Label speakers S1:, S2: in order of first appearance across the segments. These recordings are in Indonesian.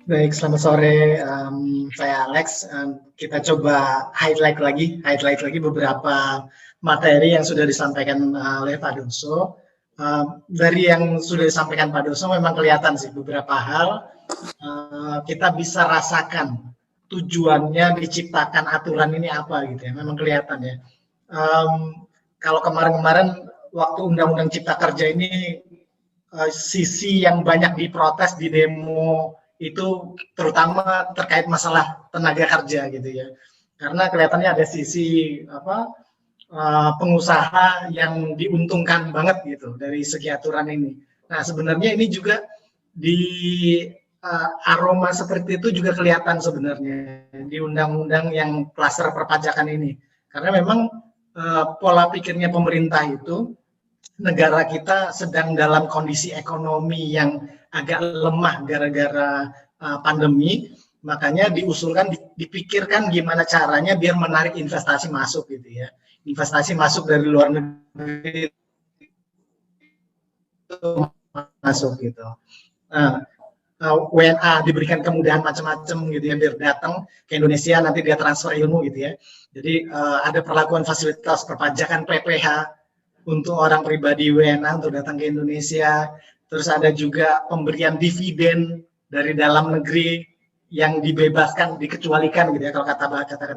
S1: Baik, selamat sore. Saya Alex. Kita coba highlight lagi beberapa materi yang sudah disampaikan oleh Pak Doso. Dari yang sudah disampaikan Pak Doso memang kelihatan sih beberapa hal kita bisa rasakan tujuannya diciptakan aturan ini apa gitu ya. Memang kelihatan ya. Kalau kemarin-kemarin waktu Undang-Undang Cipta Kerja ini sisi yang banyak diprotes di demo itu terutama terkait masalah tenaga kerja gitu ya, karena kelihatannya ada sisi pengusaha yang diuntungkan banget gitu dari segi aturan ini. Nah sebenarnya ini juga di aroma seperti itu juga kelihatan sebenarnya di undang-undang yang klaster perpajakan ini, karena memang pola pikirnya pemerintah itu negara kita sedang dalam kondisi ekonomi yang agak lemah gara-gara pandemi, makanya diusulkan, dipikirkan gimana caranya biar menarik investasi masuk gitu ya. Investasi masuk dari luar negeri masuk gitu. WNA diberikan kemudahan macam-macam gitu ya, biar datang ke Indonesia nanti dia transfer ilmu gitu ya. Jadi ada perlakuan fasilitas perpajakan PPH untuk orang pribadi WNA untuk datang ke Indonesia. Terus ada juga pemberian dividen dari dalam negeri yang dibebaskan, dikecualikan gitu ya, kalau kata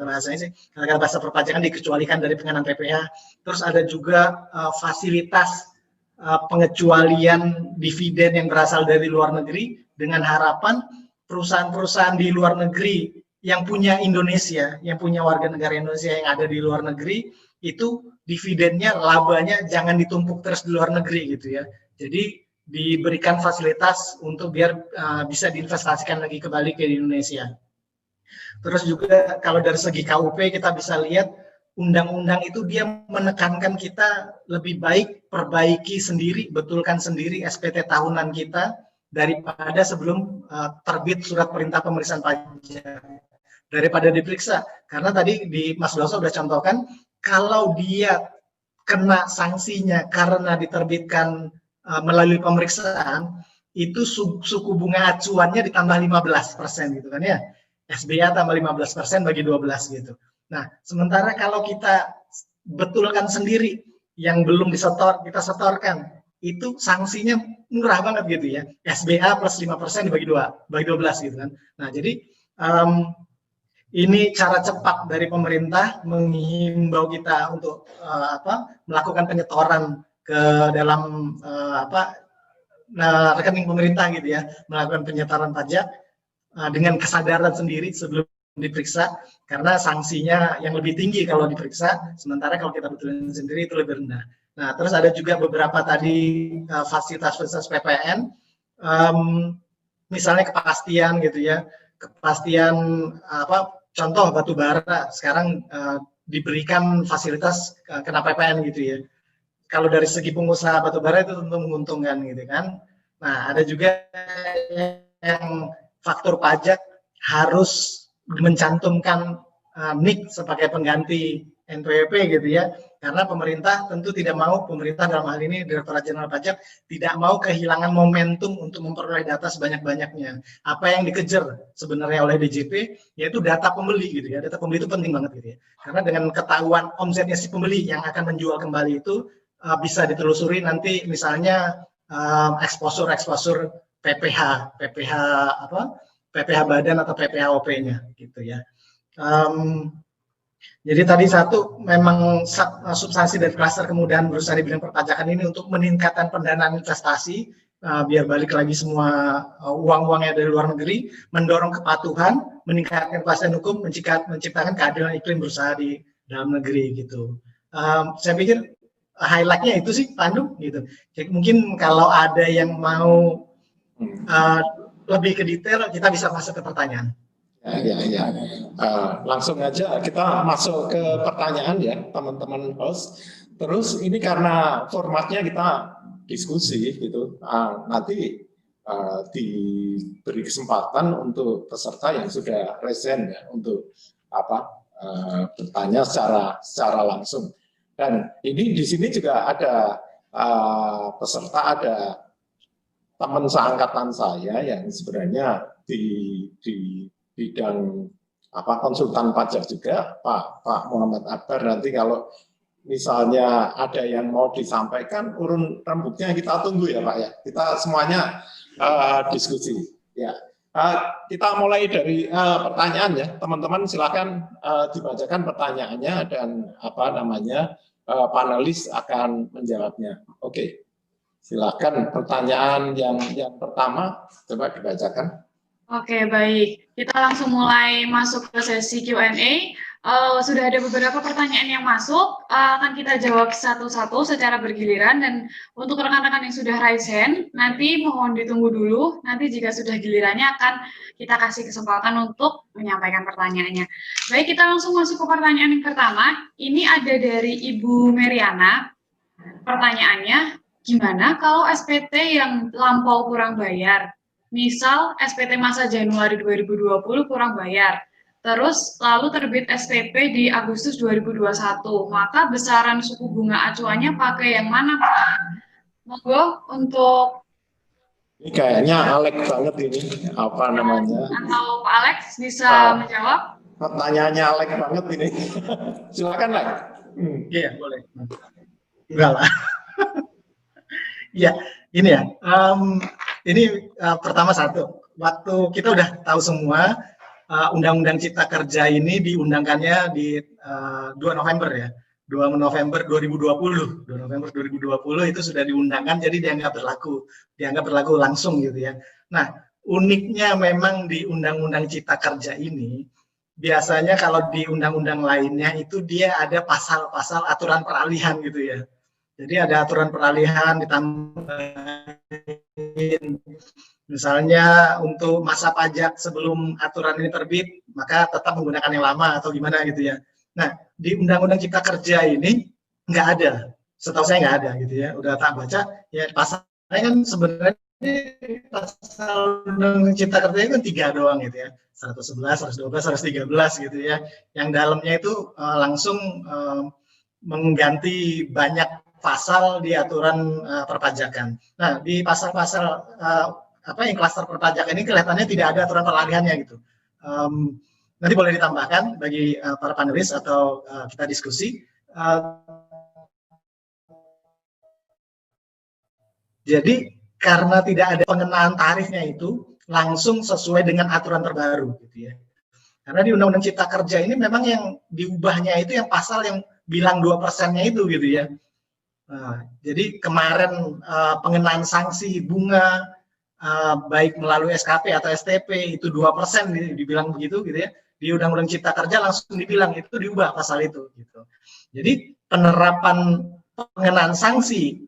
S1: bahasanya sih, kata bahasa perpajakan dikecualikan dari pengenaan PPH. Terus ada juga fasilitas pengecualian dividen yang berasal dari luar negeri, dengan harapan perusahaan-perusahaan di luar negeri yang punya Indonesia, yang punya warga negara Indonesia yang ada di luar negeri, itu dividennya, labanya jangan ditumpuk terus di luar negeri gitu ya. Jadi diberikan fasilitas untuk biar bisa diinvestasikan lagi kembali ke Indonesia. Terus juga kalau dari segi KUP kita bisa lihat undang-undang itu dia menekankan kita lebih baik perbaiki sendiri, betulkan sendiri SPT tahunan kita daripada sebelum terbit surat perintah pemeriksaan pajak, daripada diperiksa. Karena tadi di Mas Doso sudah contohkan, kalau dia kena sanksinya karena diterbitkan melalui pemeriksaan, itu suku bunga acuannya ditambah 15% gitu kan ya. SBA tambah 15% bagi 12 gitu. Nah, sementara kalau kita betulkan sendiri yang belum disetor, kita setorkan, itu sanksinya murah banget gitu ya. SBA plus 5% dibagi 12 gitu kan. Nah, jadi ini cara cepat dari pemerintah menghimbau kita untuk melakukan penyetoran ke dalam rekening pemerintah gitu ya, melakukan penyetoran pajak dengan kesadaran sendiri sebelum diperiksa, karena sanksinya yang lebih tinggi kalau diperiksa, sementara kalau kita betulin sendiri itu lebih rendah. Nah, terus ada juga beberapa tadi fasilitas-fasilitas PPN, misalnya kepastian gitu ya, kepastian contoh batu bara sekarang diberikan fasilitas kena PPN gitu ya. Kalau dari segi pengusaha batu bara itu tentu menguntungkan gitu kan. Nah, ada juga yang faktur pajak harus mencantumkan NIK sebagai pengganti NPWP gitu ya. Karena pemerintah tentu tidak mau, pemerintah dalam hal ini Direktorat Jenderal Pajak tidak mau kehilangan momentum untuk memperoleh data sebanyak-banyaknya. Apa yang dikejar sebenarnya oleh DJP yaitu data pembeli gitu ya. Data pembeli itu penting banget gitu ya. Karena dengan ketahuan omsetnya si pembeli yang akan menjual kembali itu bisa ditelusuri nanti misalnya exposure PPH badan atau PPH OP-nya gitu ya. Jadi tadi satu, memang substansi dari klaster kemudahan berusaha di bidang perpajakan ini untuk meningkatkan pendanaan investasi, biar balik lagi semua uang-uangnya dari luar negeri, mendorong kepatuhan, meningkatkan kepastian hukum, menciptakan keadilan iklim berusaha di dalam negeri gitu. Saya pikir highlight-nya itu sih, Pak Andu, gitu. Jadi mungkin kalau ada yang mau lebih ke detail, kita bisa masuk ke pertanyaan.
S2: Ya. Langsung aja kita masuk ke pertanyaan ya, teman-teman host. Terus ini karena formatnya kita diskusi gitu, nanti diberi kesempatan untuk peserta yang sudah resen ya untuk bertanya secara langsung. Dan ini di sini juga ada peserta, ada teman seangkatan saya yang sebenarnya di bidang konsultan pajak juga, Pak Muhammad Akbar. Nanti kalau misalnya ada yang mau disampaikan, urun rembuknya kita tunggu ya Pak ya. Kita semuanya diskusi. Ya, kita mulai dari pertanyaan ya, teman-teman silakan dibacakan pertanyaannya dan panelis akan menjawabnya. Oke, silakan pertanyaan yang pertama coba dibacakan.
S3: Oke, baik. Kita langsung mulai masuk ke sesi Q&A. Sudah ada beberapa pertanyaan yang masuk, akan kita jawab satu-satu secara bergiliran, dan untuk rekan-rekan yang sudah raise hand, nanti mohon ditunggu dulu, nanti jika sudah gilirannya akan kita kasih kesempatan untuk menyampaikan pertanyaannya. Baik, kita langsung masuk ke pertanyaan yang pertama. Ini ada dari Ibu Meriana. Pertanyaannya, gimana kalau SPT yang lampau kurang bayar? Misal SPT masa Januari 2020 kurang bayar, terus lalu terbit SPP di Agustus 2021, maka besaran suku bunga acuannya pakai yang mana, Pak? Monggo untuk...
S2: Ini kayaknya Alex banget ini, apa namanya?
S3: Atau Pak Alex bisa menjawab?
S2: Pertanyaannya Alex banget ini. Silakan, Alex.
S1: Iya, boleh. Enggak lah. Ya, ini ya. Ini pertama satu, waktu kita udah tahu semua Undang-Undang Cipta Kerja ini diundangkannya di 2 November ya, 2 November 2020, 2 November 2020 itu sudah diundangkan, jadi dianggap berlaku langsung gitu ya. Nah, uniknya memang di Undang-Undang Cipta Kerja ini, biasanya kalau di undang-undang lainnya itu dia ada pasal-pasal aturan peralihan gitu ya. Jadi ada aturan peralihan ditambahin, misalnya untuk masa pajak sebelum aturan ini terbit, maka tetap menggunakan yang lama atau gimana gitu ya. Nah, di Undang-Undang Cipta Kerja ini nggak ada, setahu saya nggak ada gitu ya. Udah tak baca, ya pasalnya kan sebenarnya pasal Undang-Undang Cipta Kerja itu kan 3 doang gitu ya, 111, 112, 113 gitu ya. Yang dalamnya itu langsung mengganti banyak pasal di aturan perpajakan. Nah, di pasal-pasal yang klaster perpajakan ini kelihatannya tidak ada aturan peralihannya gitu. Nanti boleh ditambahkan bagi para panelis atau kita diskusi. Jadi karena tidak ada pengenaan tarifnya itu langsung sesuai dengan aturan terbaru gitu ya. Karena di Undang-Undang Cipta Kerja ini memang yang diubahnya itu yang pasal yang bilang 2%-nya itu gitu ya. Nah, jadi kemarin pengenaan sanksi bunga baik melalui SKP atau STP itu 2% dibilang begitu gitu ya. Di Undang-Undang Cipta Kerja langsung dibilang itu diubah pasal itu gitu. Jadi penerapan pengenaan sanksi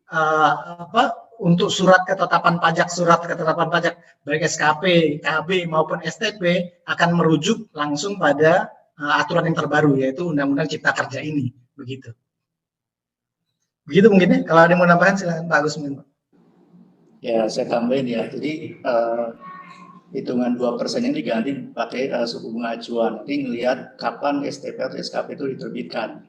S1: untuk surat ketetapan pajak baik SKP, KB maupun STP akan merujuk langsung pada aturan yang terbaru yaitu Undang-Undang Cipta Kerja ini begitu. Begitu mungkin ya. Kalau ada yang mau nambahkan silakan Pak Agus mungkin Pak.
S4: Ya, saya tambahin ya. Jadi hitungan 2% ini diganti pakai suku bunga acuan. Nanti ngelihat kapan STP atau SKP itu diterbitkan.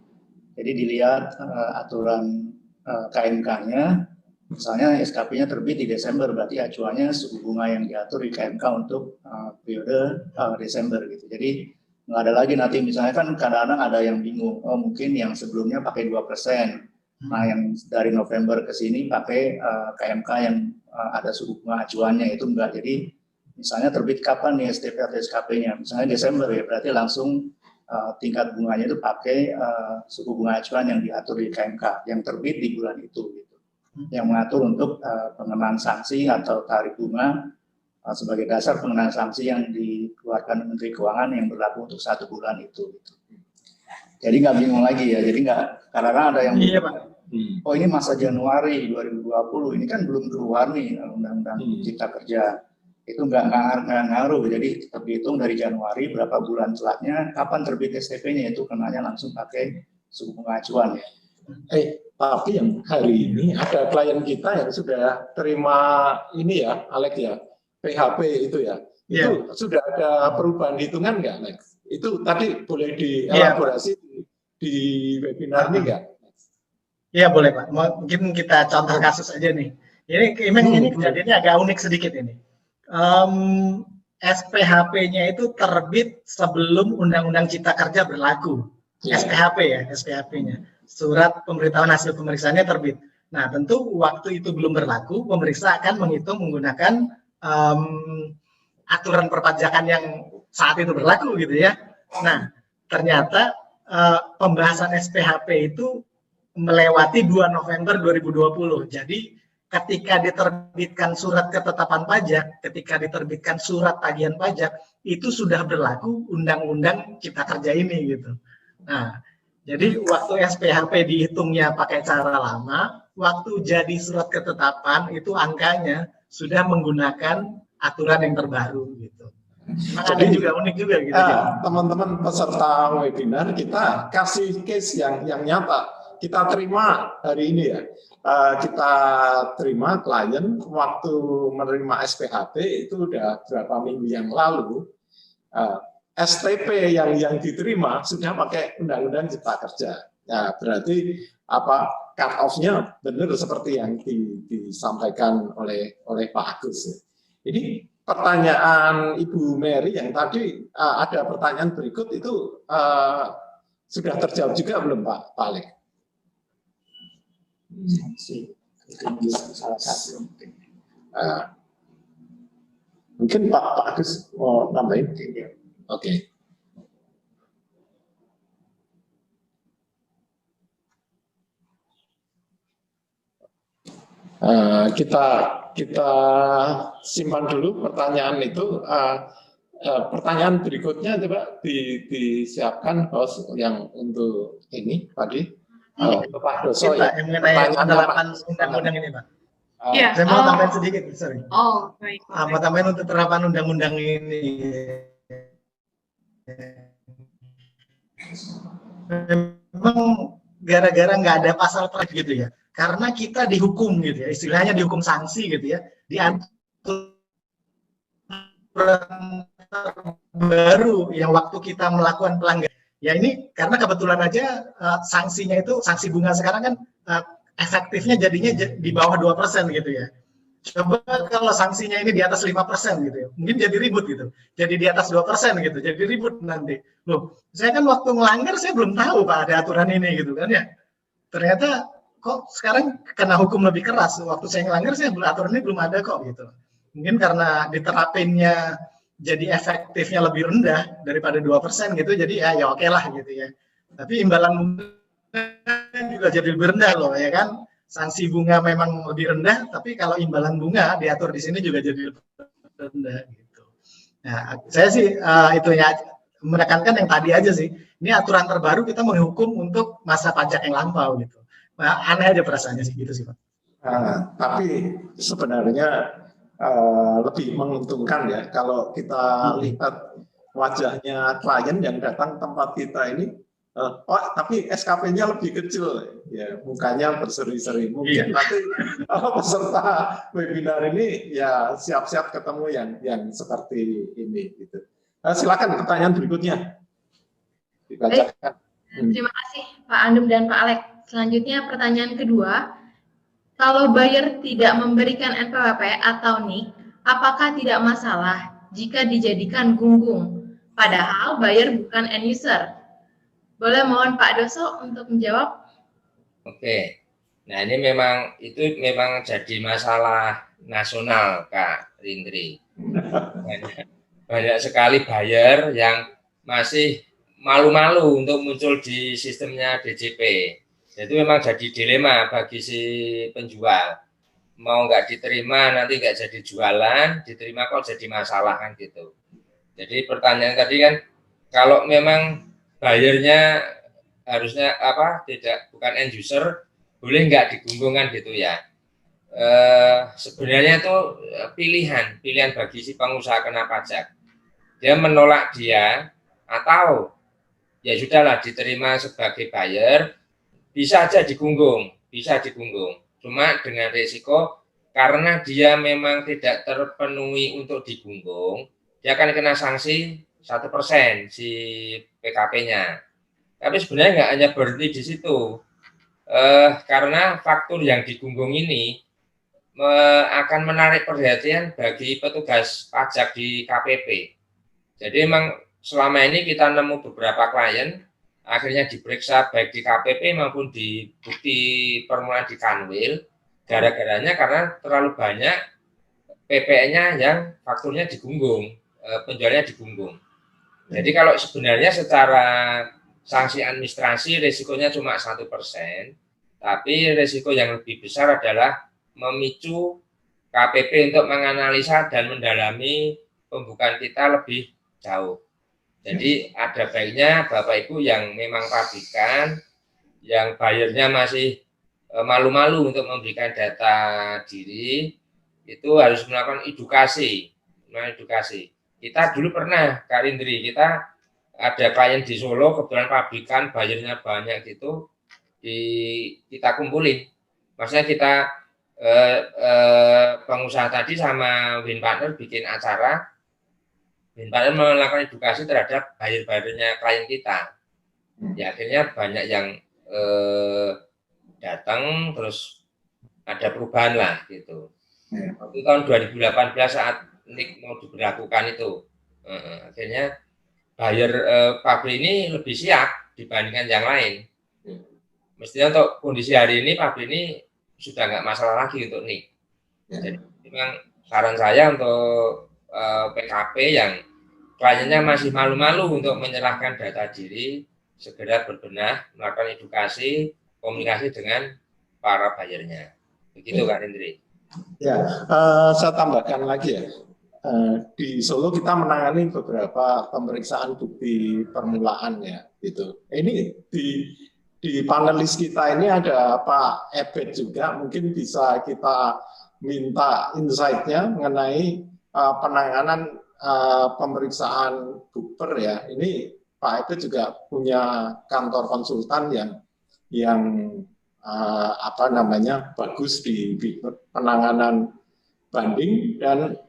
S4: Jadi dilihat aturan KMK-nya. Misalnya SKP-nya terbit di Desember, berarti acuannya suku bunga yang diatur di KMK untuk periode Desember gitu. Jadi nggak ada lagi nanti misalnya kan kadang-kadang ada yang bingung. Oh mungkin yang sebelumnya pakai 2%. Nah, yang dari November ke sini pakai KMK yang ada suku bunga acuannya itu enggak. Jadi misalnya terbit kapan nih STP atau SKP-nya? Misalnya Desember ya, berarti langsung tingkat bunganya itu pakai suku bunga acuan yang diatur di KMK yang terbit di bulan itu gitu. Yang mengatur untuk pengenaan sanksi atau tarif bunga sebagai dasar pengenaan sanksi yang dikeluarkan Menteri Keuangan yang berlaku untuk 1 bulan itu gitu. Jadi nggak bingung lagi ya, jadi nggak, karena ada yang
S1: iya, Pak.
S4: Oh ini masa Januari 2020, ini kan belum keluar nih Undang-Undang Cipta Kerja, itu nggak ngaruh, jadi terhitung dari Januari berapa bulan setelahnya, kapan terbit STP-nya itu kenanya langsung pakai suku bunga acuan.
S2: Tapi yang hari ini ada klien kita yang sudah terima ini ya, Alex ya, PHP itu ya, itu sudah ada perubahan hitungan nggak, Alex? Itu tadi boleh dielaborasi di webinar ini nggak?
S1: Iya boleh Pak. Mungkin kita contoh kasus aja nih. Ini kejadiannya agak unik sedikit ini. SPHP-nya itu terbit sebelum Undang-Undang Cipta Kerja berlaku. SPHP ya, SPHP-nya. Surat pemberitahuan hasil pemeriksaannya terbit. Nah, tentu waktu itu belum berlaku, pemeriksa akan menghitung menggunakan aturan perpajakan yang saat itu berlaku gitu ya. Nah, ternyata pembahasan SPHP itu melewati 2 November 2020. Jadi ketika diterbitkan surat ketetapan pajak, ketika diterbitkan surat tagihan pajak, itu sudah berlaku Undang-Undang Cipta Kerja ini gitu. Nah, jadi waktu SPHP dihitungnya pakai cara lama, waktu jadi surat ketetapan itu angkanya sudah menggunakan aturan yang terbaru gitu. Ada juga unik juga gitu.
S2: Teman-teman peserta webinar kita kasih case yang nyata. Kita terima hari ini ya. Kita terima klien waktu menerima SPHP itu udah berapa minggu yang lalu. STP yang diterima sudah pakai Undang-Undang Cipta Kerja. Ya, berarti cut off-nya benar seperti yang disampaikan oleh Pak Agus. Ini pertanyaan Ibu Mary yang tadi ada pertanyaan berikut itu sudah terjawab juga belum Pak Alek?
S4: Salah satu
S2: mungkin Pak Agus mau nambahin? Oke. Kita simpan dulu pertanyaan itu. Pertanyaan berikutnya coba disiapkan host yang untuk ini tadi. Pak Doso ya.
S1: Mengenai penerapan undang-undang ini, Pak.
S3: Iya.
S1: Saya mau tambahin sedikit, sorry.
S3: Oh, baik.
S1: Mau tambahin untuk penerapan undang-undang ini. Memang gara-gara nggak ada pasal terakhir gitu ya. Karena kita dihukum gitu ya, istilahnya dihukum sanksi gitu ya. Di aturan baru yang waktu kita melakukan pelanggaran. Ya ini karena kebetulan aja sanksinya itu, sanksi bunga sekarang kan efektifnya jadinya di bawah 2% gitu ya. Coba kalau sanksinya ini di atas 5% gitu ya, mungkin jadi ribut gitu. Jadi di atas 2% gitu, jadi ribut nanti. Loh, saya kan waktu melanggar saya belum tahu Pak ada aturan ini gitu kan ya. Ternyata kok sekarang kena hukum lebih keras. Waktu saya melanggar saya aturan ini belum ada kok gitu. Mungkin karena diterapinnya jadi efektifnya lebih rendah daripada 2% gitu, jadi ya oke lah gitu ya. Tapi imbalan bunga juga jadi lebih rendah loh ya kan. Sanksi bunga memang lebih rendah, tapi kalau imbalan bunga diatur di sini juga jadi lebih rendah gitu. Nah, saya sih itunya menekankan yang tadi aja sih. Ini aturan terbaru kita menghukum untuk masa pajak yang lampau gitu. Nah, aneh aja perasaannya sih gitu sih Pak.
S2: Tapi sebenarnya lebih menguntungkan ya kalau kita lihat wajahnya klien yang datang tempat kita ini. Tapi SKP-nya lebih kecil, ya mukanya berseri-seri. Mungkin nanti peserta webinar ini ya siap-siap ketemu yang seperti ini. Gitu. Silakan pertanyaan berikutnya. Dibacakan.
S5: Terima kasih Pak Andum dan Pak Alek. Selanjutnya pertanyaan kedua, kalau buyer tidak memberikan NPWP atau NIK, apakah tidak masalah jika dijadikan gunggung? Padahal buyer bukan end user. Boleh mohon Pak Doso untuk menjawab?
S6: Oke, nah ini memang jadi masalah nasional Kak Rindri. Banyak sekali buyer yang masih malu-malu untuk muncul di sistemnya DJP. Itu memang jadi dilema bagi si penjual. Mau nggak diterima nanti nggak jadi jualan, diterima kok jadi masalah kan gitu. Jadi pertanyaan tadi kan kalau memang bayarnya harusnya bukan end user, boleh nggak digunggungkan gitu ya. Sebenarnya itu pilihan bagi si pengusaha kena pajak. Dia menolak dia atau ya sudahlah diterima sebagai buyer, bisa aja digunggung. Cuma dengan risiko karena dia memang tidak terpenuhi untuk digunggung, dia akan kena sanksi 1% si PKP-nya. Tapi sebenarnya nggak hanya berhenti di situ. Karena faktur yang digunggung ini akan menarik perhatian bagi petugas pajak di KPP. Jadi memang selama ini kita nemu beberapa klien akhirnya diperiksa baik di KPP maupun di bukti permulaan di Kanwil, gara-garanya karena terlalu banyak PPN-nya yang fakturnya digunggung, penjualnya digunggung. Jadi kalau sebenarnya secara sanksi administrasi risikonya cuma 1%, tapi risiko yang lebih besar adalah memicu KPP untuk menganalisa dan mendalami pembukaan kita lebih jauh. Jadi ada baiknya Bapak Ibu yang memang pabrikan, yang bayarnya masih malu-malu untuk memberikan data diri, itu harus melakukan edukasi. Kita dulu pernah, Kak Rindri, kita ada klien di Solo, kebetulan pabrikan bayarnya banyak gitu, kita kumpulin. Maksudnya kita pengusaha tadi sama Win Partner bikin acara, Win Partner melakukan edukasi terhadap buyer-buyernya klien kita. Ya akhirnya banyak yang datang, terus ada perubahan lah gitu. Waktu tahun 2018 saat NIK mau diberlakukan itu, akhirnya buyer pabrik ini lebih siap dibandingkan yang lain. Mestinya untuk kondisi hari ini pabrik ini sudah nggak masalah lagi untuk NIK. Jadi memang saran saya untuk PKP yang kliennya masih malu-malu untuk menyerahkan data diri, segera berbenah, melakukan edukasi, komunikasi dengan para buyernya. Begitu Kak Hendri.
S2: Ya, saya tambahkan lagi ya. Di Solo kita menangani beberapa pemeriksaan bukti permulaan ya, gitu. Ini di panelis kita ini ada Pak Ebet juga, mungkin bisa kita minta insight-nya mengenai penanganan pemeriksaan bukper ya. Ini Pak Ebet juga punya kantor konsultan yang bagus di penanganan banding dan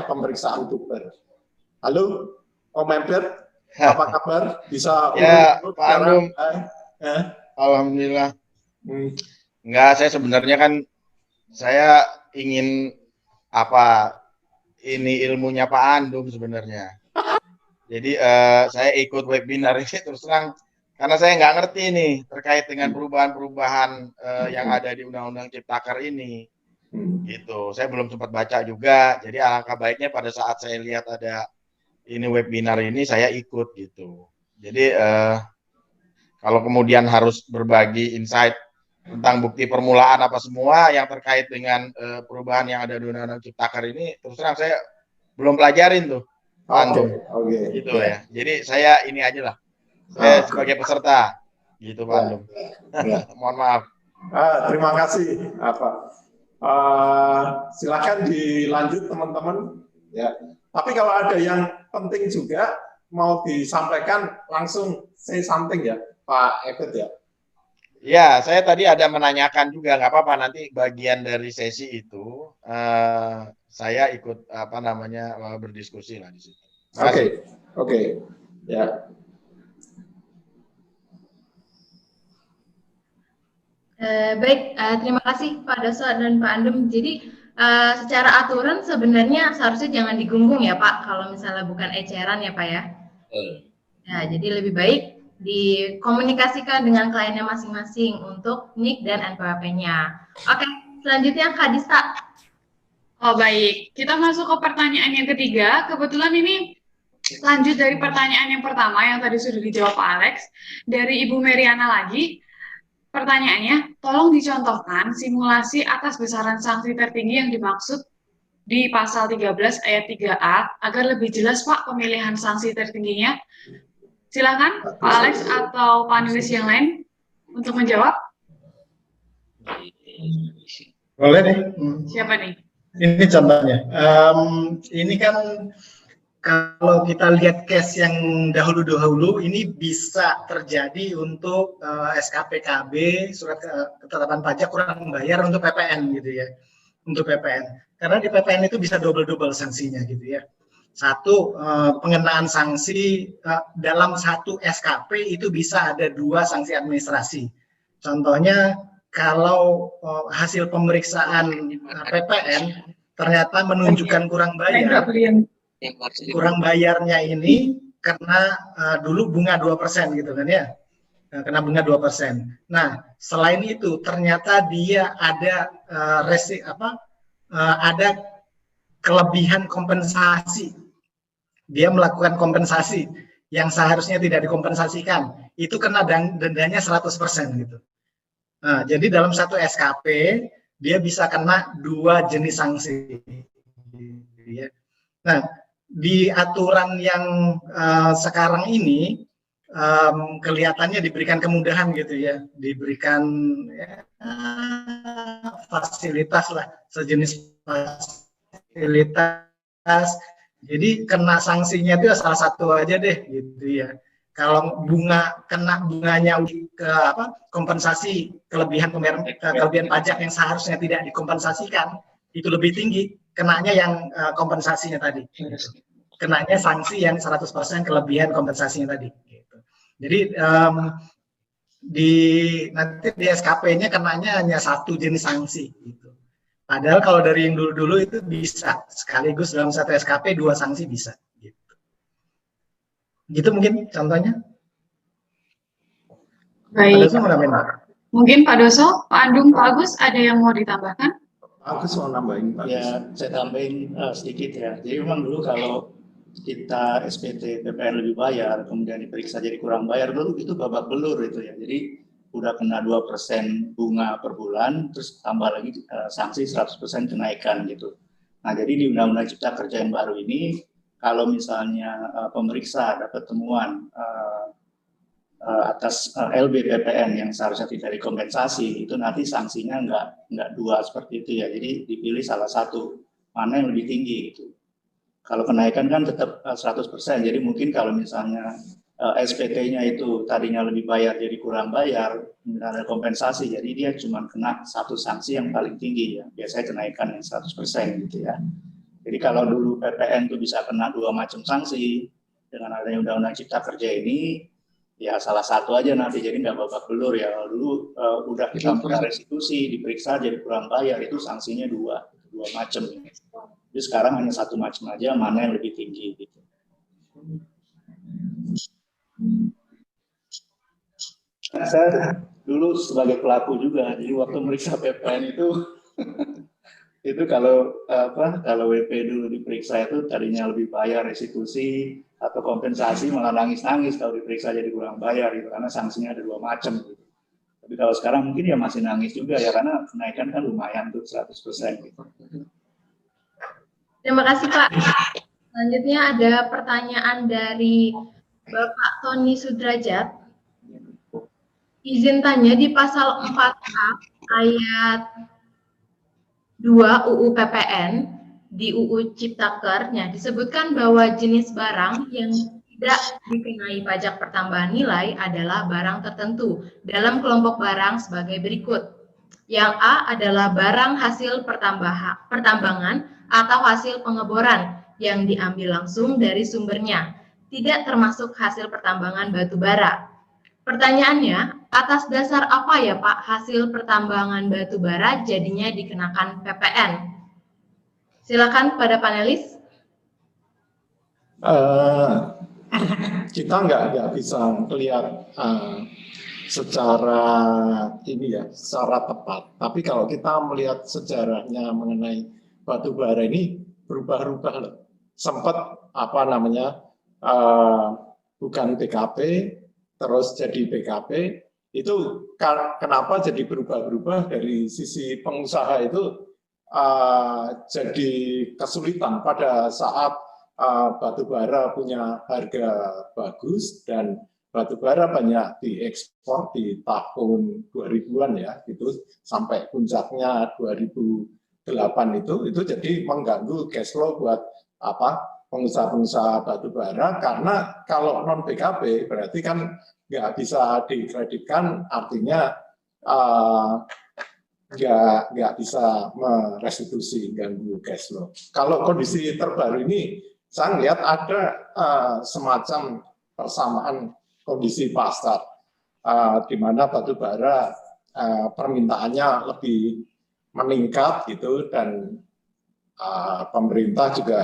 S2: pemeriksaan bukper. Halo, Om Ebet, apa kabar? Bisa
S7: ya, Pak Anum. Alhamdulillah. Enggak, saya sebenarnya kan saya ingin ini ilmunya Pak Andum sebenarnya. Jadi saya ikut webinar ini terus terang karena saya nggak ngerti nih terkait dengan perubahan-perubahan yang ada di Undang-Undang Ciptaker ini. Gitu. Saya belum sempat baca juga. Jadi alangkah baiknya pada saat saya lihat ada ini webinar ini saya ikut gitu. Jadi kalau kemudian harus berbagi insight tentang bukti permulaan apa semua yang terkait dengan perubahan yang ada di Undang-Undang Ciptaker ini, terus terang saya belum pelajarin tuh.
S2: Oke.
S7: Gitu ya. Jadi saya ini aja lah. Saya sebagai peserta, gitu Pak Andum. Mohon maaf.
S2: Terima kasih. Silakan dilanjut teman-teman. Ya. Tapi kalau ada yang penting juga mau disampaikan langsung say something ya. Pak Ebet ya.
S7: Ya, saya tadi ada menanyakan juga, nggak apa-apa nanti bagian dari sesi itu saya ikut berdiskusi lah di situ.
S2: Oke. Ya.
S5: Baik, terima kasih Pak Daso dan Pak Andum. Jadi secara aturan sebenarnya seharusnya jangan digunggung ya Pak, kalau misalnya bukan eceran ya Pak ya. Ya, jadi lebih baik dikomunikasikan dengan kliennya masing-masing untuk NIK dan NPWP-nya. Oke, selanjutnya Kak Dista.
S3: Oh baik, kita masuk ke pertanyaan yang ketiga. Kebetulan ini lanjut dari pertanyaan yang pertama yang tadi sudah dijawab Pak Alex. Dari Ibu Meriana lagi. Pertanyaannya, tolong dicontohkan simulasi atas besaran sanksi tertinggi yang dimaksud di pasal 13 ayat 3A agar lebih jelas Pak pemilihan sanksi tertingginya. Silakan Pak Alex atau panelis yang lain untuk menjawab.
S1: Boleh nih.
S3: Siapa nih?
S1: Ini contohnya. Ini kan kalau kita lihat case yang dahulu-dahulu, ini bisa terjadi untuk SKPKB, surat ketetapan pajak kurang membayar untuk PPN gitu ya. Untuk PPN. Karena di PPN itu bisa double-double sanksinya gitu ya. Satu, pengenaan sanksi dalam satu SKP itu bisa ada 2 sanksi administrasi. Contohnya kalau hasil pemeriksaan PPN ternyata menunjukkan kurang bayarnya ini karena dulu bunga 2% gitu kan ya, kena bunga 2%. Nah, selain itu ternyata dia ada ada kelebihan kompensasi. Dia melakukan kompensasi yang seharusnya tidak dikompensasikan. Itu kena dendanya 100% gitu. Nah, jadi dalam satu SKP dia bisa kena 2 jenis sanksi. Nah, di aturan yang sekarang ini kelihatannya diberikan kemudahan gitu ya, diberikan fasilitas lah, sejenis fasilitas. Jadi kena sanksinya itu salah satu aja deh gitu ya. Kalau kena bunganya ke kompensasi kelebihan pajak yang seharusnya tidak dikompensasikan itu lebih tinggi, kenanya yang kompensasinya tadi. Kenanya sanksi yang 100% kelebihan kompensasinya tadi. Gitu. Jadi nanti di SKP-nya kenanya hanya 1 jenis sanksi. Gitu. Padahal kalau dari yang dulu-dulu itu bisa sekaligus dalam satu SKP 2 sanksi bisa. Gitu mungkin contohnya.
S3: Baik. Mungkin Pak Doso, Pak Andung, Pak Agus ada yang mau ditambahkan?
S2: Agus mau nambahin Pak.
S4: Ya, saya tambahin sedikit ya. Jadi memang dulu kalau kita SPT PPN lebih bayar, kemudian diperiksa jadi kurang bayar, dulu itu babak belur itu ya. Jadi udah kena 2% bunga per bulan, terus tambah lagi sanksi 100% kenaikan gitu. Nah, jadi di Undang-Undang Cipta Kerja yang baru ini, kalau misalnya pemeriksa dapat temuan atas LBPPN yang seharusnya tidak dikompensasi, itu nanti sanksinya nggak 2 seperti itu ya. Jadi dipilih salah satu, mana yang lebih tinggi gitu. Kalau kenaikan kan tetap 100%, jadi mungkin kalau misalnya SPT-nya itu tadinya lebih bayar jadi kurang bayar, ada kompensasi, jadi dia cuma kena 1 sanksi yang paling tinggi ya, biasanya kenaikan yang 100% gitu ya. Jadi kalau dulu PPN itu bisa kena 2 macam sanksi, dengan adanya Undang-Undang Cipta Kerja ini, ya salah satu aja nanti, jadi nggak babak belur ya. Dulu udah kita pernah restitusi, diperiksa jadi kurang bayar, itu sanksinya 2 macam. Jadi sekarang hanya 1 macam aja, mana yang lebih tinggi gitu. Saya dulu sebagai pelaku juga, jadi waktu meriksa PPN itu kalau WP dulu diperiksa itu tadinya lebih bayar restitusi atau kompensasi, malah nangis-nangis kalau diperiksa jadi kurang bayar gitu, karena sanksinya ada 2 macam gitu. Tapi kalau sekarang mungkin ya masih nangis juga ya, karena kenaikan kan lumayan tuh 100% gitu.
S5: Terima kasih Pak. Selanjutnya ada pertanyaan dari Bapak Tony Sudrajat. Izin tanya, di pasal 4A ayat 2 UU PPN di UU Ciptakernya disebutkan bahwa jenis barang yang tidak dikenai pajak pertambahan nilai adalah barang tertentu dalam kelompok barang sebagai berikut. Yang A adalah barang hasil pertambangan atau hasil pengeboran yang diambil langsung dari sumbernya, tidak termasuk hasil pertambangan batu bara. Pertanyaannya, atas dasar apa ya Pak hasil pertambangan batu bara jadinya dikenakan PPN? Silakan pada panelis.
S2: Kita nggak bisa lihat secara secara tepat. Tapi kalau kita melihat sejarahnya mengenai batu bara ini berubah-ubah loh. Sempat bukan BKP, terus jadi BKP, itu kenapa jadi berubah-ubah dari sisi pengusaha itu jadi kesulitan pada saat batu bara punya harga bagus dan batu bara banyak diekspor di tahun 2000-an ya, gitu sampai puncaknya 2008 itu jadi mengganggu cash flow buat pengusaha-pengusaha batu bara, karena kalau non BKP berarti kan nggak bisa dikreditkan, artinya nggak bisa merestitusi, ganggu cash flow. Kalau kondisi terbaru ini saya lihat ada semacam persamaan kondisi pasar, di mana batu bara permintaannya lebih meningkat gitu, dan pemerintah juga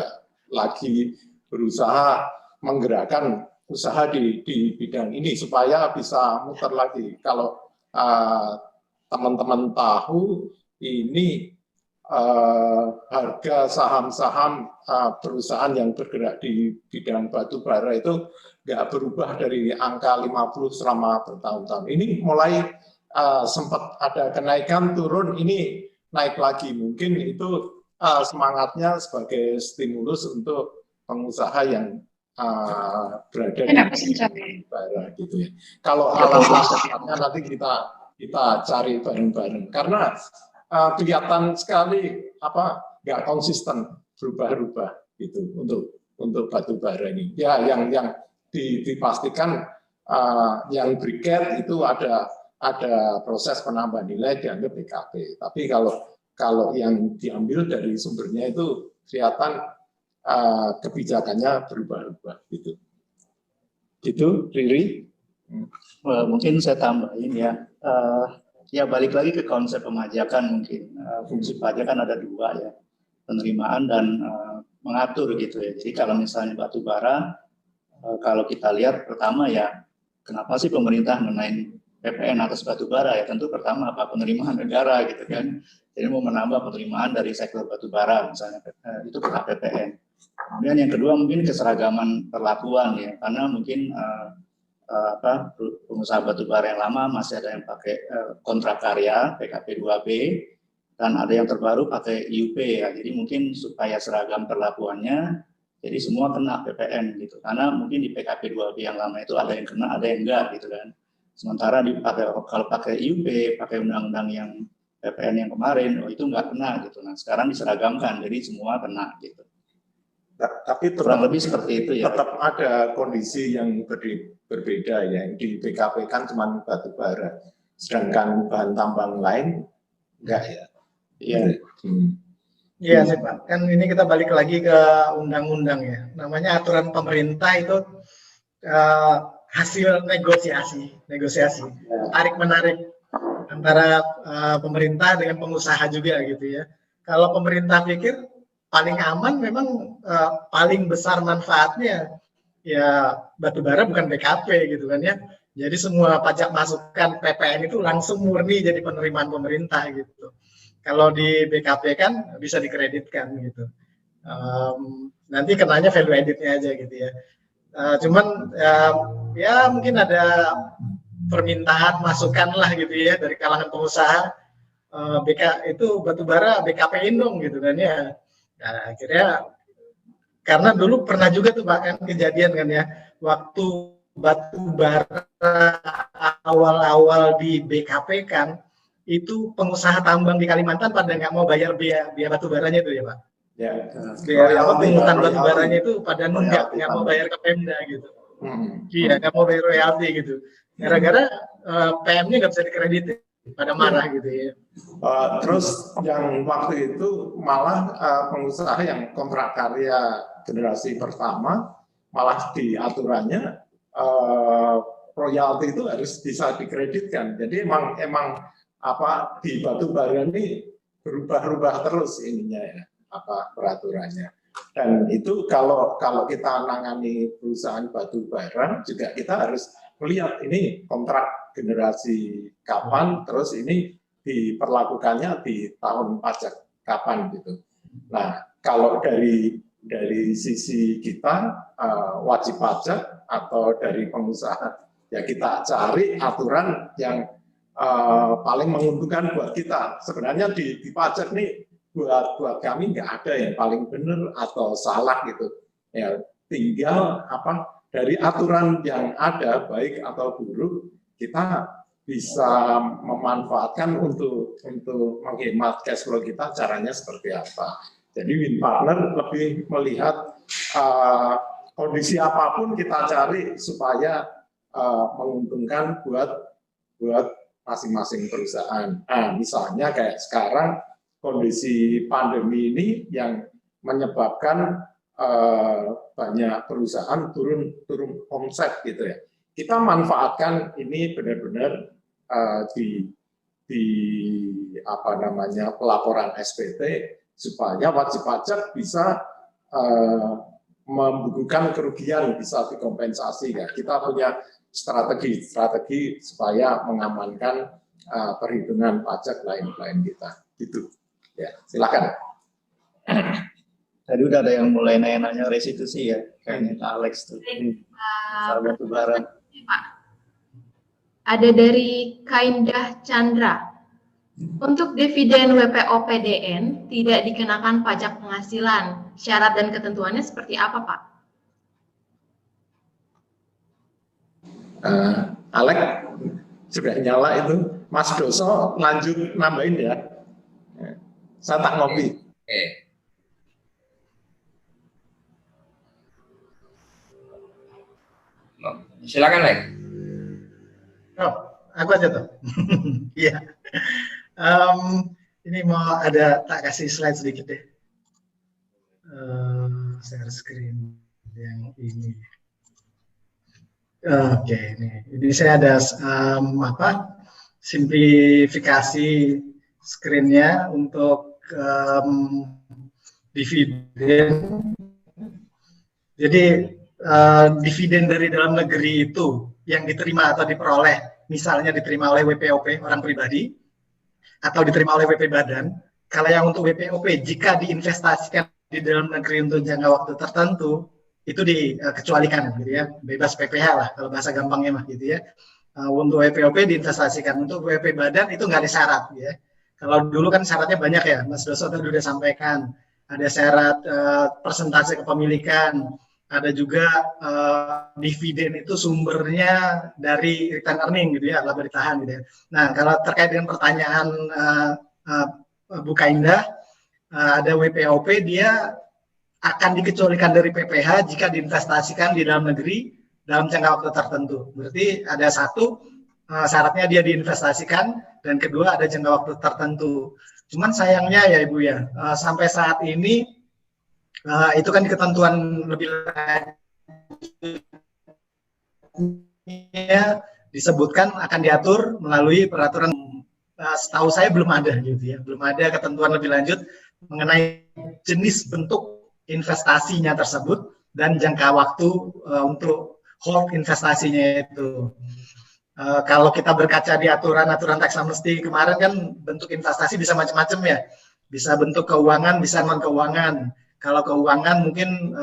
S2: lagi berusaha menggerakkan usaha di bidang ini supaya bisa muter lagi. Kalau teman-teman tahu, ini harga saham-saham perusahaan yang bergerak di bidang batu bara itu nggak berubah dari angka 50 selama bertahun-tahun. Ini mulai sempat ada kenaikan, turun, ini naik lagi. Mungkin itu semangatnya sebagai stimulus untuk pengusaha yang berada di bara gitu ya. Kalau alasannya nanti kita cari bareng-bareng, karena kelihatan sekali nggak konsisten, berubah-ubah gitu untuk batu bara ini. Ya, yang dipastikan yang briket itu ada proses penambahan nilai dianggap BKP. Tapi kalau yang diambil dari sumbernya itu kelihatan kebijakannya berubah-ubah gitu. Gitu, Riri?
S4: Mungkin saya tambahin ya. Ya balik lagi ke konsep pemajakan mungkin. Fungsi pajak kan ada dua ya, penerimaan dan mengatur gitu ya. Jadi kalau misalnya batu bara, kalau kita lihat pertama ya, kenapa sih pemerintah menaik PPN atas batu bara ya? Tentu pertama penerimaan negara gitu kan. Jadi mau menambah penerimaan dari sektor batu bara misalnya, itu kena PPN. Kemudian yang kedua mungkin keseragaman perlakuan ya, karena mungkin pengusaha batubara yang lama masih ada yang pakai kontrak karya PKP 2B, dan ada yang terbaru pakai IUP ya. Jadi mungkin supaya seragam perlakuannya, jadi semua kena PPN gitu. Karena mungkin di PKP 2B yang lama itu ada yang kena, ada yang enggak gitu kan. Sementara kalau pakai IUP, pakai undang-undang yang PPN yang kemarin, itu enggak kena gitu. Nah sekarang diseragamkan, jadi semua kena gitu.
S2: Tapi
S4: kurang lebih seperti itu ya.
S2: Tetap ada kondisi yang berbeda ya. Yang di PKP kan cuma batu bara, sedangkan bahan tambang lain enggak ya.
S4: Iya.
S1: Iya sih Pak. Kan ini kita balik lagi ke undang-undang ya. Namanya aturan pemerintah itu hasil negosiasi, tarik menarik antara pemerintah dengan pengusaha juga gitu ya. Kalau pemerintah pikir paling aman memang paling besar manfaatnya ya batubara bukan BKP gitu kan ya. Jadi semua pajak masukan PPN itu langsung murni jadi penerimaan pemerintah gitu. Kalau di BKP kan bisa dikreditkan gitu. Nanti kenanya value added-nya aja gitu ya. Cuman ya mungkin ada permintaan masukan lah gitu ya dari kalangan pengusaha, itu batubara BKP-in dong gitu kan ya. Nah, akhirnya karena dulu pernah juga tuh bahkan kejadian kan ya, waktu batu bara awal-awal di BKP kan, itu pengusaha tambang di Kalimantan pada nggak mau bayar biaya batu baranya itu ya Pak.
S2: Ya.
S1: Biaya pungutan batu baranya itu pada nunggak, nggak mau bayar ke Pemda gitu. Iya, nggak mau bayar royalti gitu. Gara-gara PM-nya nggak bisa dikreditin, pada marah gitu ya.
S2: Terus yang waktu itu malah pengusaha yang kontrak karya generasi pertama malah di aturannya royalti itu harus bisa dikreditkan. Jadi emang di batu bara ini berubah-ubah terus ininya ya, peraturannya. Dan itu kalau kita menangani perusahaan batu bara juga kita harus melihat ini kontrak generasi kapan, terus ini diperlakukannya di tahun pajak kapan gitu. Nah, kalau dari sisi kita wajib pajak atau dari pengusaha, ya kita cari aturan yang paling menguntungkan buat kita. Sebenarnya di pajak nih buat kami nggak ada yang paling benar atau salah gitu. Ya tinggal dari aturan yang ada baik atau buruk, kita bisa memanfaatkan untuk menghemat cash flow kita, caranya seperti apa. Jadi win partner lebih melihat kondisi apapun kita cari supaya menguntungkan buat masing-masing perusahaan. Nah, misalnya kayak sekarang kondisi pandemi ini yang menyebabkan banyak perusahaan turun omset gitu ya. Kita manfaatkan ini benar-benar di apa namanya pelaporan SPT supaya wajib pajak bisa membukukan kerugian, bisa dikompensasi. Ya, kita punya strategi supaya mengamankan perhitungan pajak lain-lain kita. Gitu. Ya, silakan.
S4: Tadi udah ada yang mulai nanya-nanya restitusi ya, kayaknya Kak Alex tuh. Sahabat Lebaran.
S5: Pak, ada dari Kaindah Chandra. Untuk dividen WPOPDN tidak dikenakan pajak penghasilan. Syarat dan ketentuannya seperti apa, Pak?
S2: Alex sudah nyala itu. Mas Doso lanjut nambahin ya. Saya tak ngopi.
S6: Oke. Silakan, Lek.
S1: Oh, aku aja tuh. Iya. Ini mau tak kasih slide sedikit deh. Share screen yang ini. Oke, ini saya ada simplifikasi screen-nya untuk dividen. Jadi dividen dari dalam negeri itu yang diterima atau diperoleh, misalnya diterima oleh WPOP orang pribadi atau diterima oleh WP Badan. Kalau yang untuk WPOP jika diinvestasikan di dalam negeri untuk jangka waktu tertentu itu dikecualikan, gitu ya, bebas PPh lah kalau bahasa gampangnya mah, gitu ya. Untuk WPOP diinvestasikan, untuk WP Badan itu nggak ada syarat, ya. Kalau dulu kan syaratnya banyak ya, Mas Doso tadi sudah sampaikan, ada syarat persentase kepemilikan, ada juga dividen itu sumbernya dari return earning, gitu ya, laba ditahan, gitu ya. Nah, kalau terkait dengan pertanyaan Bu Kaindah, ada WPOP, dia akan dikecualikan dari PPh jika diinvestasikan di dalam negeri dalam jangka waktu tertentu. Berarti ada satu, syaratnya dia diinvestasikan, dan kedua ada jangka waktu tertentu. Cuman sayangnya ya Ibu ya, sampai saat ini itu kan ketentuan lebih lanjutnya disebutkan akan diatur melalui peraturan. Setahu saya belum ada, gitu ya, belum ada ketentuan lebih lanjut mengenai jenis bentuk investasinya tersebut dan jangka waktu untuk hold investasinya itu. Kalau kita berkaca di aturan tax amnesty kemarin kan bentuk investasi bisa macam-macam ya, bisa bentuk keuangan, bisa non keuangan. Kalau keuangan mungkin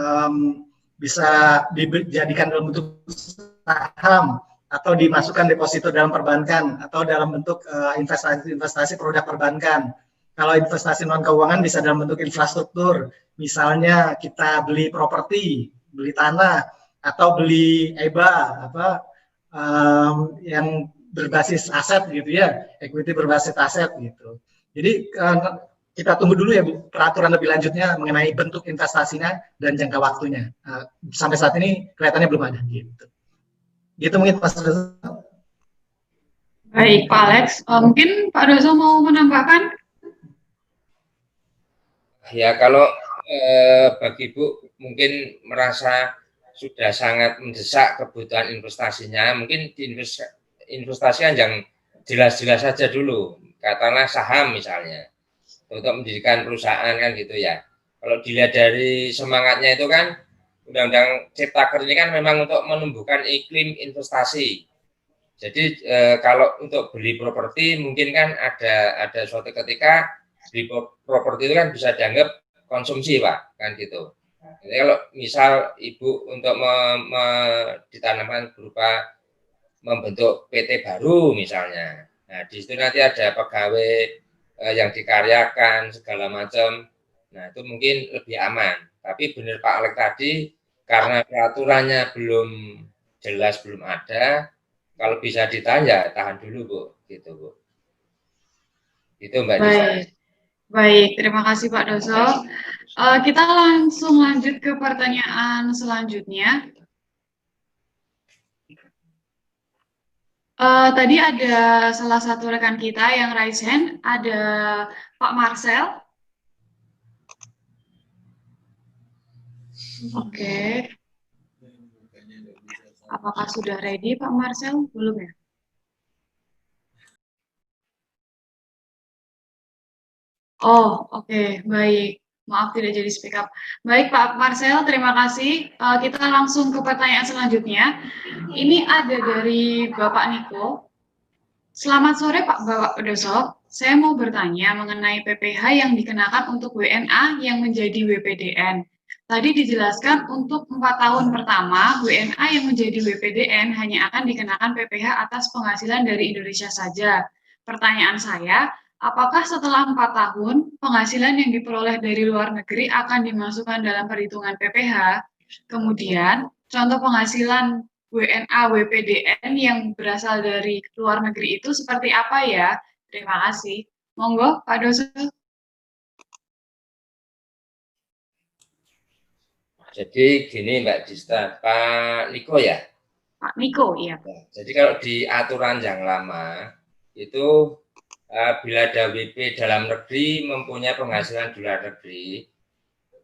S1: bisa dijadikan dalam bentuk saham atau dimasukkan deposito dalam perbankan atau dalam bentuk investasi produk perbankan. Kalau investasi non keuangan bisa dalam bentuk infrastruktur, misalnya kita beli properti, beli tanah, atau beli EBA yang berbasis aset, gitu ya, equity berbasis aset, gitu. Jadi kita tunggu dulu ya Bu, peraturan lebih lanjutnya mengenai bentuk investasinya dan jangka waktunya. Sampai saat ini kelihatannya belum ada, gitu. Gitu mungkin Mas Doso.
S3: Baik, Pak Alex. Mungkin Pak Doso mau menambahkan?
S6: Ya, kalau bagi Ibu mungkin merasa sudah sangat mendesak kebutuhan investasinya, mungkin diinvestasikan yang jelas-jelas saja dulu, katakanlah saham misalnya, untuk mendirikan perusahaan kan gitu ya. Kalau dilihat dari semangatnya itu kan, Undang-Undang Ciptaker ini kan memang untuk menumbuhkan iklim investasi. Jadi kalau untuk beli properti mungkin kan ada suatu ketika beli properti itu kan bisa dianggap konsumsi Pak, kan gitu. Jadi kalau misal Ibu untuk ditanamkan berupa membentuk PT baru misalnya, nah di situ nanti ada pegawai yang dikaryakan segala macam, nah itu mungkin lebih aman. Tapi benar Pak Alex tadi, karena peraturannya belum jelas, belum ada, kalau bisa ditahan ya tahan dulu Bu, gitu Bu. Itu Mbak Disa.
S3: Baik, terima kasih Pak Doso. Kita langsung lanjut ke pertanyaan selanjutnya. Tadi ada salah satu rekan kita yang raise hand, ada Pak Marcel. Oke. Apakah sudah ready Pak Marcel? Belum ya? Oh, oke, baik. Maaf tidak jadi speak up. Baik, Pak Marcel, terima kasih. Kita langsung ke pertanyaan selanjutnya. Ini ada dari Bapak Niko. Selamat sore Pak Bapak Pedosok. Saya mau bertanya mengenai PPh yang dikenakan untuk WNA yang menjadi WPDN. Tadi dijelaskan untuk 4 tahun pertama, WNA yang menjadi WPDN hanya akan dikenakan PPh atas penghasilan dari Indonesia saja. Pertanyaan saya, apakah setelah 4 tahun, penghasilan yang diperoleh dari luar negeri akan dimasukkan dalam perhitungan PPh? Kemudian, contoh penghasilan WNA, WPDN yang berasal dari luar negeri itu seperti apa ya? Terima kasih. Monggo, Pak Doso.
S6: Jadi gini Mbak Dista, Pak Niko ya?
S3: Pak Niko, iya.
S6: Jadi kalau di aturan yang lama, itu bila ada WP dalam negeri mempunyai penghasilan di luar negeri,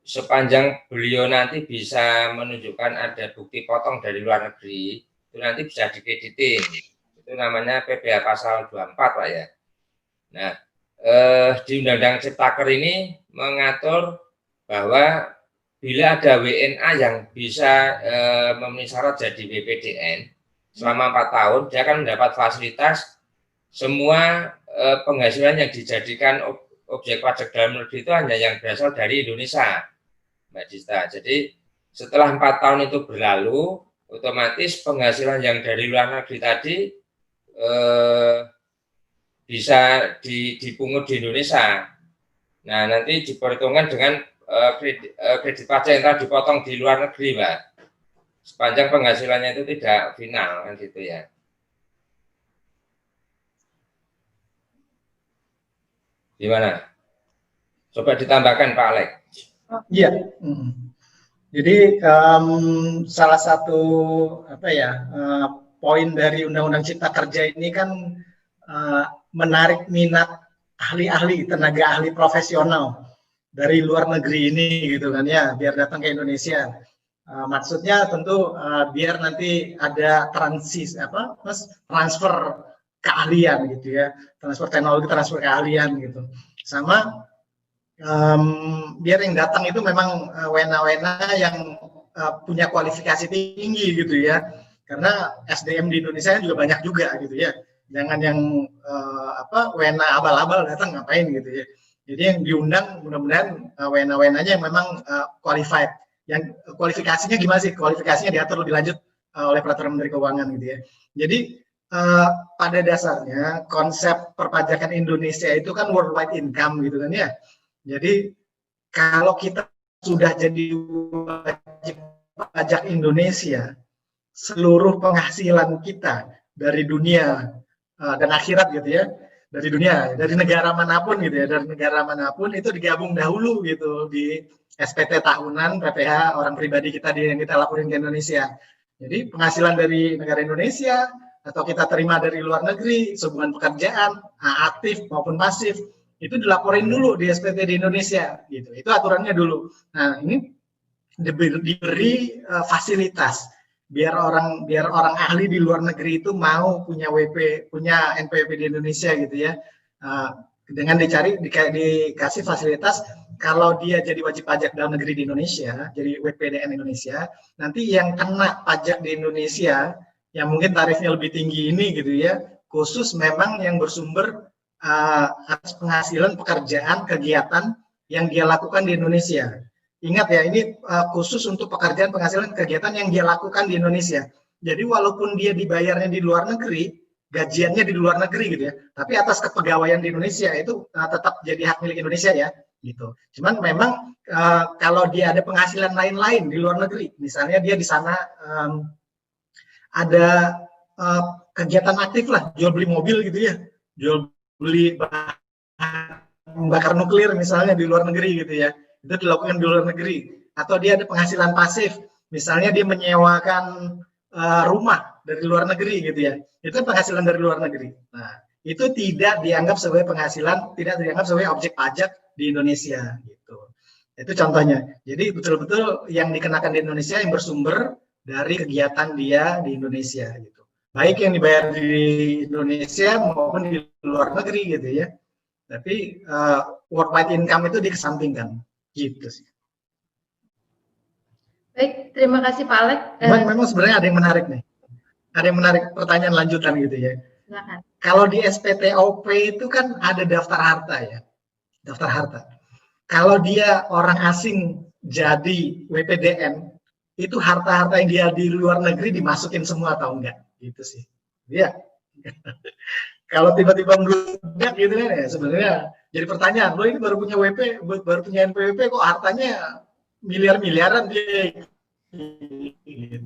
S6: sepanjang beliau nanti bisa menunjukkan ada bukti potong dari luar negeri, itu nanti bisa dikreditin. Itu namanya PPh pasal 24 Pak ya. Nah, di Undang-Undang Ciptaker ini mengatur bahwa bila ada WNA yang bisa memenuhi syarat jadi WPDN selama 4 tahun, dia akan mendapat fasilitas semua penghasilan yang dijadikan objek pajak dalam negeri itu hanya yang berasal dari Indonesia, Mbak Dista. Jadi setelah 4 tahun itu berlalu, otomatis penghasilan yang dari luar negeri tadi bisa dipungut di Indonesia. Nah, nanti diperhitungkan dengan kredit pajak yang telah dipotong di luar negeri, Mbak. Sepanjang penghasilannya itu tidak final, kan gitu ya. Gimana? Coba ditambahkan Pak Alex.
S1: Iya. Jadi salah satu poin dari Undang-Undang Cipta Kerja ini kan menarik minat ahli-ahli, tenaga ahli profesional dari luar negeri ini gitu kan ya, biar datang ke Indonesia. Maksudnya tentu biar nanti ada transfer keahlian gitu ya, transfer teknologi, transfer keahlian gitu. Sama biar yang datang itu memang wena-wena yang punya kualifikasi tinggi gitu ya, karena SDM di Indonesia juga banyak juga gitu ya. Jangan yang wena abal-abal datang ngapain gitu ya. Jadi yang diundang mudah-mudahan wena-wenanya yang memang qualified. Yang kualifikasinya gimana sih? Kualifikasinya diatur lebih lanjut oleh Peraturan Menteri Keuangan gitu ya. Jadi pada dasarnya konsep perpajakan Indonesia itu kan worldwide income gitu kan ya. Jadi kalau kita sudah jadi wajib pajak Indonesia, seluruh penghasilan kita dari dunia dan akhirat gitu ya, dari dunia, dari negara manapun gitu ya, dari negara manapun itu digabung dahulu gitu di SPT tahunan PPh orang pribadi kita yang kita laporin ke Indonesia. Jadi penghasilan dari negara Indonesia atau kita terima dari luar negeri, hubungan pekerjaan, aktif maupun pasif, itu dilaporin dulu di SPT di Indonesia gitu. Itu aturannya dulu. Nah, ini diberi fasilitas biar orang ahli di luar negeri itu mau punya punya NPWP di Indonesia gitu ya, dengan dikasih fasilitas. Kalau dia jadi wajib pajak dalam negeri di Indonesia, jadi WPDN Indonesia, nanti yang kena pajak di Indonesia yang mungkin tarifnya lebih tinggi ini gitu ya, khusus memang yang bersumber atas penghasilan pekerjaan kegiatan yang dia lakukan di Indonesia. Ingat ya, ini khusus untuk pekerjaan penghasilan kegiatan yang dia lakukan di Indonesia. Jadi walaupun dia dibayarnya di luar negeri, gajiannya di luar negeri gitu ya, tapi atas kepegawaian di Indonesia itu tetap jadi hak milik Indonesia ya, gitu. Cuman memang kalau dia ada penghasilan lain-lain di luar negeri, misalnya dia di sana ada kegiatan aktif lah, jual beli mobil gitu ya, jual beli bakar nuklir misalnya di luar negeri gitu ya, itu dilakukan di luar negeri. Atau dia ada penghasilan pasif, misalnya dia menyewakan rumah dari luar negeri gitu ya, itu penghasilan dari luar negeri. Nah, itu tidak dianggap sebagai penghasilan, tidak dianggap sebagai objek pajak di Indonesia gitu. Itu contohnya. Jadi betul-betul yang dikenakan di Indonesia yang bersumber dari kegiatan dia di Indonesia gitu. Baik yang dibayar di Indonesia maupun di luar negeri gitu ya. Tapi worldwide income itu dikesampingkan, gitu sih.
S5: Baik, terima kasih Pak Alex.
S1: Memang sebenarnya ada yang menarik nih. Ada yang menarik pertanyaan lanjutan gitu ya.
S5: Silakan.
S1: Kalau di SPTOP itu kan ada daftar harta ya. Daftar harta. Kalau dia orang asing jadi WPDN, itu harta-harta yang dia di luar negeri dimasukin semua atau enggak? Gitu sih. Iya. Kalau tiba-tiba meledak gitu kan ya sebenarnya jadi pertanyaan, lo ini baru punya WP, baru punya NPWP kok hartanya miliar-miliaran dia.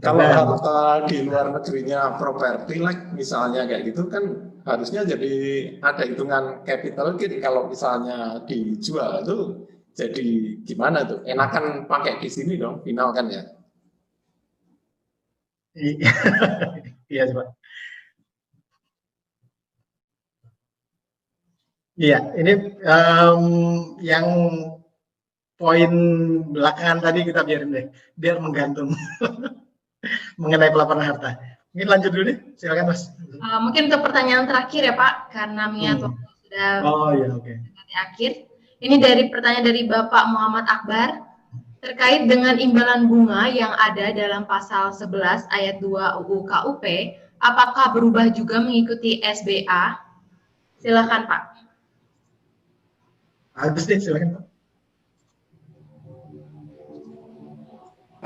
S2: Kalau harta di luar negerinya properti, like misalnya kayak gitu kan harusnya jadi ada hitungan capital gain. Kalau misalnya dijual itu jadi gimana tuh? Enakan pakai di sini dong, final kan ya?
S1: Iya coba. Iya, ini yang poin belakangan tadi kita biarin deh, biar menggantung mengenai pelaporan harta. Mungkin lanjut dulu deh, silakan Mas.
S5: Mungkin ke pertanyaan terakhir ya Pak, karena mengingat waktu sudah di akhir. Ini dari pertanyaan dari Bapak Muhammad Akbar terkait dengan imbalan bunga yang ada dalam pasal 11 ayat 2 UU KUP, apakah berubah juga mengikuti SBA? Silakan Pak.
S1: Agus deh, silakan Pak.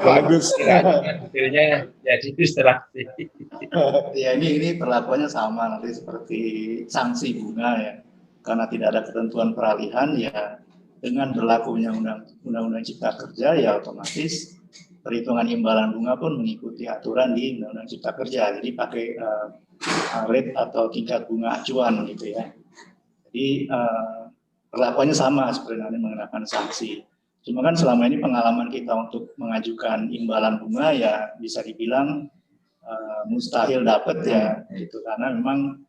S2: Bagus.
S6: Detailnya jadi ilustrasi.
S4: Ya ini perlakuannya sama nanti seperti sanksi bunga ya, karena tidak ada ketentuan peralihan ya dengan berlakunya undang-undang Cipta Kerja ya otomatis perhitungan imbalan bunga pun mengikuti aturan di undang-undang Cipta Kerja. Jadi pakai rate atau tingkat bunga acuan gitu ya. Jadi perlakuannya sama seperti nanti mengenakan sanksi. Cuma kan selama ini pengalaman kita untuk mengajukan imbalan bunga ya bisa dibilang mustahil dapat ya gitu karena memang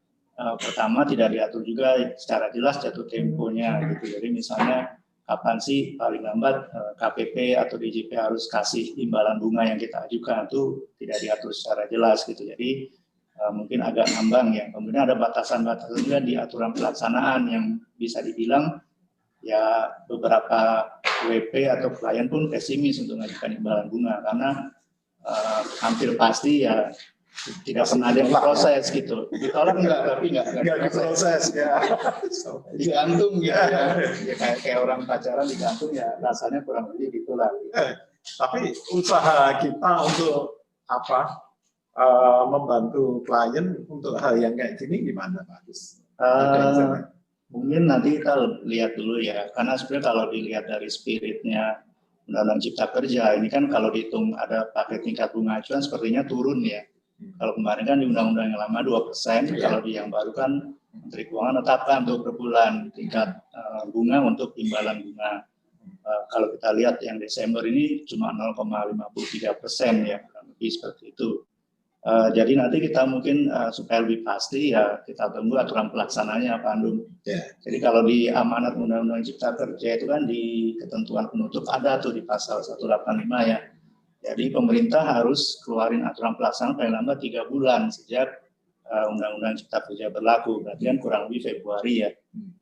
S4: pertama tidak diatur juga secara jelas jatuh temponya gitu. Jadi misalnya kapan sih paling lambat KPP atau DJP harus kasih imbalan bunga yang kita ajukan itu tidak diatur secara jelas gitu. Jadi mungkin agak ngambang ya. Kemudian ada batasan-batasan juga di aturan pelaksanaan yang bisa dibilang ya beberapa WP atau klien pun pesimis untuk mengajukan imbalan bunga karena hampir pasti ya tidak pernah ada proses gitu. Ditolak enggak, tapi enggak diproses ya. Digantung gitu ya. Kayak orang pacaran digantung ya rasanya kurang lebih gitulah.
S2: Tapi usaha kita untuk apa membantu klien untuk hal yang kayak gini gimana Pak Agus?
S4: Mungkin nanti kita lihat dulu ya, karena sebenarnya kalau dilihat dari spiritnya Undang-Undang Cipta Kerja, ini kan kalau dihitung ada pakai tingkat bunga acuan sepertinya turun ya. Kalau kemarin kan di Undang-Undang yang lama 2%, kalau di yang baru kan Menteri Keuangan tetapkan untuk per bulan tingkat bunga untuk imbalan bunga. Kalau kita lihat yang Desember ini cuma 0,53% ya, lebih seperti itu. Jadi nanti kita mungkin supaya lebih pasti ya kita tunggu aturan pelaksananya Pak Andum. Jadi kalau di amanat Undang-Undang Cipta Kerja itu kan di ketentuan penutup ada tuh di pasal 185 ya. Jadi pemerintah harus keluarin aturan pelaksanaan paling lambat 3 bulan sejak Undang-Undang Cipta Kerja berlaku. Berarti kan kurang lebih Februari ya.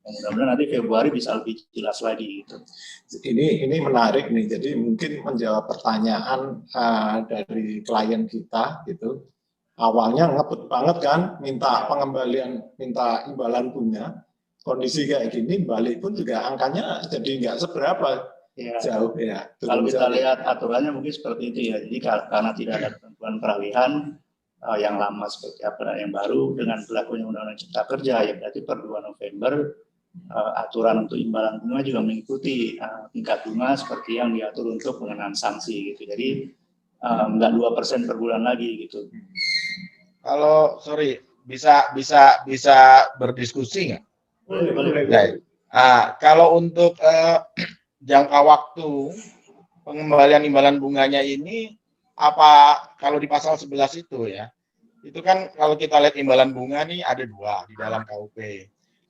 S4: Mudah-mudahan nanti Februari bisa lebih jelas lagi gitu.
S2: Ini menarik nih. Jadi mungkin menjawab pertanyaan dari klien kita gitu. Awalnya ngebut banget kan, minta pengembalian, minta imbalan bunga. Kondisi kayak gini, balik pun juga angkanya jadi nggak seberapa ya, jauh ya.
S4: Kalau kita lihat aturannya mungkin seperti itu ya. Jadi karena tidak ada ketentuan peralihan yang lama seperti apa yang baru dengan berlakunya Undang-Undang Cipta Kerja ya berarti per 2 November aturan untuk imbalan bunga juga mengikuti tingkat bunga seperti yang diatur untuk pengenaan sanksi gitu. Jadi enggak 2% per bulan lagi gitu.
S7: Kalau bisa berdiskusi nggak?
S4: Boleh.
S7: Kalau untuk jangka waktu pengembalian imbalan bunganya ini apa kalau di pasal 11 itu ya, itu kan kalau kita lihat imbalan bunga nih ada 2 di dalam KUP.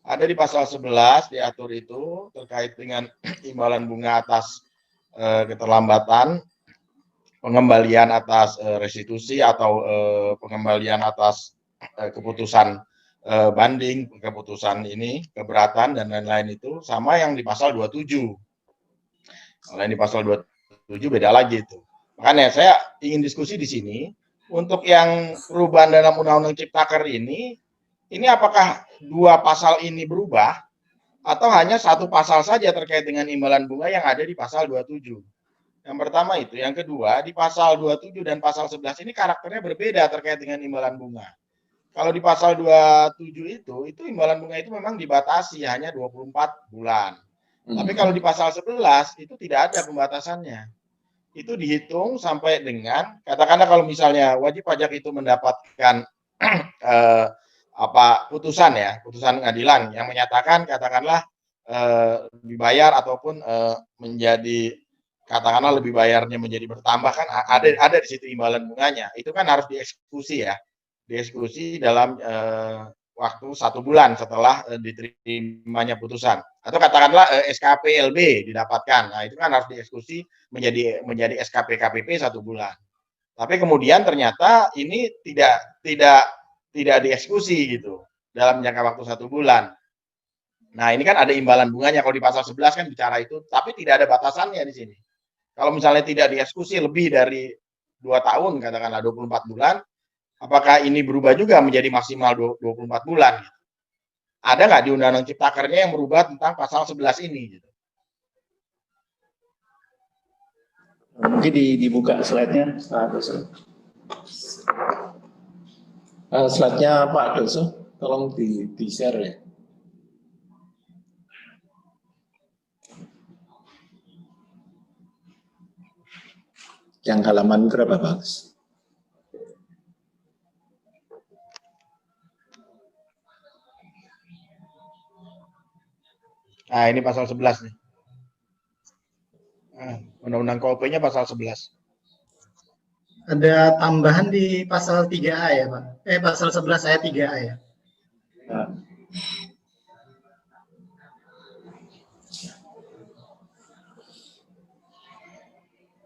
S7: Ada di pasal 11 diatur itu terkait dengan imbalan bunga atas keterlambatan, pengembalian atas restitusi atau pengembalian atas keputusan banding keputusan ini, keberatan dan lain-lain itu, sama yang di pasal 27. Kalau yang di pasal 27 beda lagi itu. Makanya saya ingin diskusi di sini, untuk yang perubahan dalam Undang-Undang Ciptaker ini apakah dua pasal ini berubah, atau hanya satu pasal saja terkait dengan imbalan bunga yang ada di pasal 27. Yang pertama itu. Yang kedua, di pasal 27 dan pasal 11 ini karakternya berbeda terkait dengan imbalan bunga. Kalau di pasal 27 itu imbalan bunga itu memang dibatasi hanya 24 bulan. Tapi kalau di pasal 11 itu tidak ada pembatasannya. Itu dihitung sampai dengan, katakanlah kalau misalnya wajib pajak itu mendapatkan putusan pengadilan yang menyatakan katakanlah dibayar ataupun menjadi katakanlah lebih bayarnya menjadi bertambah, kan ada di situ imbalan bunganya. Itu kan harus dieksekusi ya. Dieksekusi dalam waktu 1 bulan setelah diterimanya putusan. Atau katakanlah SKP LB didapatkan. Nah, itu kan harus dieksekusi menjadi SKP KPP 1 bulan. Tapi kemudian ternyata ini tidak dieksekusi gitu dalam jangka waktu 1 bulan. Nah, ini kan ada imbalan bunganya. Kalau di pasal 11 kan bicara itu, tapi tidak ada batasannya di sini. Kalau misalnya tidak dieksekusi lebih dari 2 tahun, katakanlah 24 bulan, apakah ini berubah juga menjadi maksimal 24 bulan? Ada nggak di Undang-Undang Ciptakernya yang berubah tentang pasal 11 ini? Gitu.
S4: Mungkin dibuka slide-nya, Pak Doso.
S2: Slide-nya Pak Doso, tolong di-share ya. Yang halaman berapa, Bang?
S7: Nah, ini pasal 11 nih. Undang-Undang KUP-nya pasal 11.
S1: Ada tambahan di pasal 3A ya, Pak? Pasal 11 ayat 3A ya.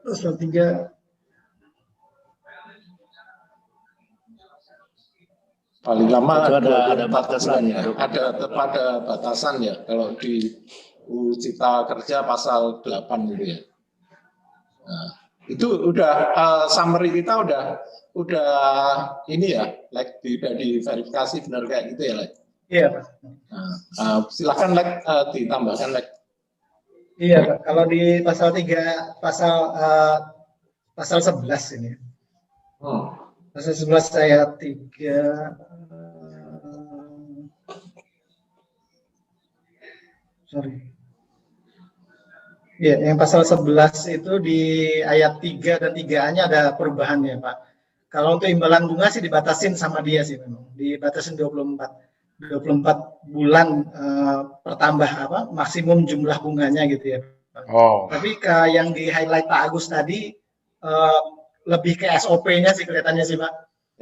S1: Pasal 3.
S2: Paling lama
S4: ada batasan ya.
S2: Ada batasan ya. Kalau di UU Cipta Kerja pasal 8 gitu ya. Nah, itu udah summary kita udah ini ya, udah diverifikasi benar kayak gitu ya,
S1: Iya, Pak.
S2: Silakan ditambahkan
S1: Iya, Pak. Kalau di pasal 3 pasal 11 ini. Pasal 11 ayat 3 Ya, yang pasal 11 itu di ayat 3 dan 3A-nya ada perubahannya, Pak. Kalau untuk imbalan bunga sih dibatasin sama dia sih memang. Dibatasin 24 bulan pertambah maksimum jumlah bunganya gitu ya. Tapi yang di highlight Pak Agus tadi lebih ke SOP-nya sih kelihatannya sih, Pak.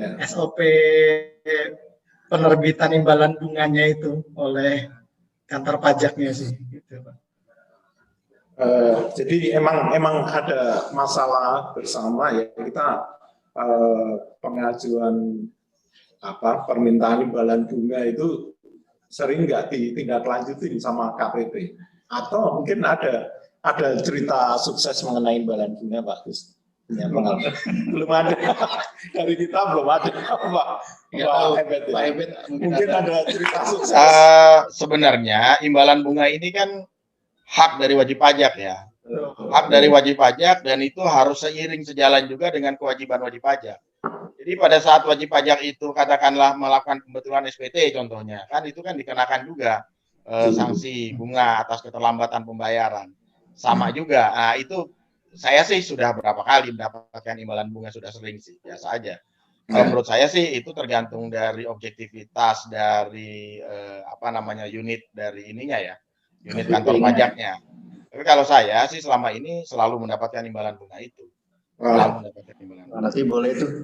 S1: Ya. SOP penerbitan imbalan bunganya itu oleh kantor pajaknya sih gitu, Pak.
S2: Jadi emang ada masalah bersama ya, kita pengajuan permintaan imbalan bunga itu sering nggak ditindaklanjutin sama KPP, atau mungkin ada cerita sukses mengenai imbalan bunga, Pak Gus? Ya, belum ada dari kita, belum ada Pak Ebet mungkin ada cerita sukses.
S7: Sebenarnya imbalan bunga ini kan hak dari wajib pajak ya, hak dari wajib pajak, dan itu harus seiring sejalan juga dengan kewajiban wajib pajak. Jadi pada saat wajib pajak itu katakanlah melakukan pembetulan SPT contohnya, kan itu kan dikenakan juga sanksi bunga atas keterlambatan pembayaran, sama juga. Nah, itu saya sih sudah berapa kali mendapatkan imbalan bunga, sudah sering sih, biasa aja. Kalau menurut saya sih itu tergantung dari objektivitas dari unit dari ininya ya, unit kantor pajaknya. Tapi kalau saya sih selama ini selalu mendapatkan imbalan bunga itu. Selalu mendapatkan imbalan bunga.
S4: Nanti